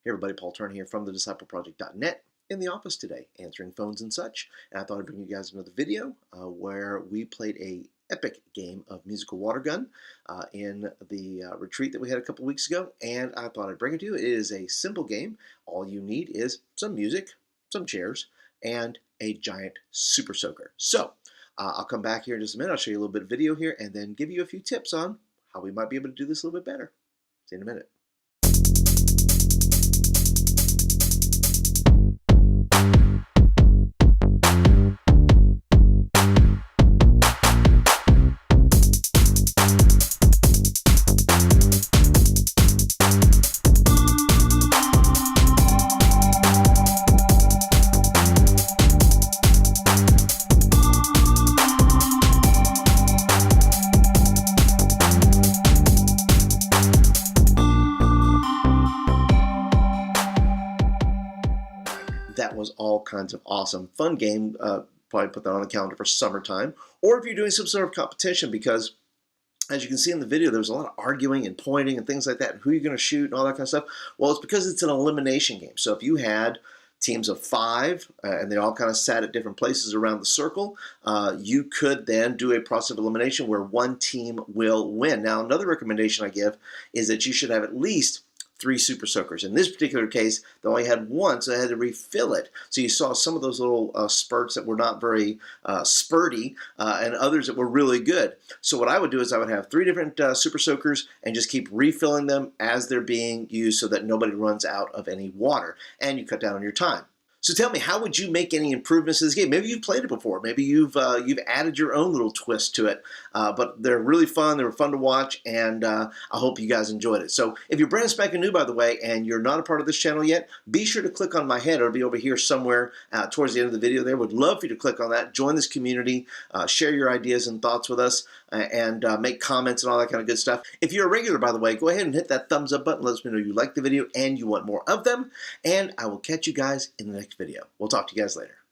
Hey everybody, Paul Turner here from thediscipleproject.net in the office today, answering phones and such. And I thought I'd bring you guys another video where we played a epic game of musical water gun in the retreat that we had a couple weeks ago. And I thought I'd bring it to you. It is a simple game. All you need is some music, some chairs, and a giant super soaker. So I'll come back here in just a minute. I'll show you a little bit of video here and then give you a few tips on how we might be able to do this a little bit better. See you in a minute. That was all kinds of awesome, fun game. Probably put that on the calendar for summertime, or if you're doing some sort of competition, because as you can see in the video, there was a lot of arguing and pointing and things like that, and who you're going to shoot and all that kind of stuff. Well, it's because it's an elimination game. So if you had teams of 5 and they all kind of sat at different places around the circle, you could then do a process of elimination where one team will win. Now, another recommendation I give is that you should have at least 3 super soakers. In this particular case, they only had 1, so they had to refill it. So you saw some of those little spurts that were not very spurty and others that were really good. So what I would do is I would have 3 different super soakers and just keep refilling them as they're being used so that nobody runs out of any water. And you cut down on your time. So tell me, how would you make any improvements to this game? Maybe you've played it before. Maybe you've added your own little twist to it. But they're really fun. They were fun to watch, and I hope you guys enjoyed it. So if you're brand spanking new, by the way, and you're not a part of this channel yet, be sure to click on my head. It'll be over here somewhere towards the end of the video there. Would love for you to click on that. Join this community. Share your ideas and thoughts with us, and make comments and all that kind of good stuff. If you're a regular, by the way, go ahead and hit that thumbs up button. Let us know you like the video and you want more of them. And I will catch you guys in the next video. We'll talk to you guys later.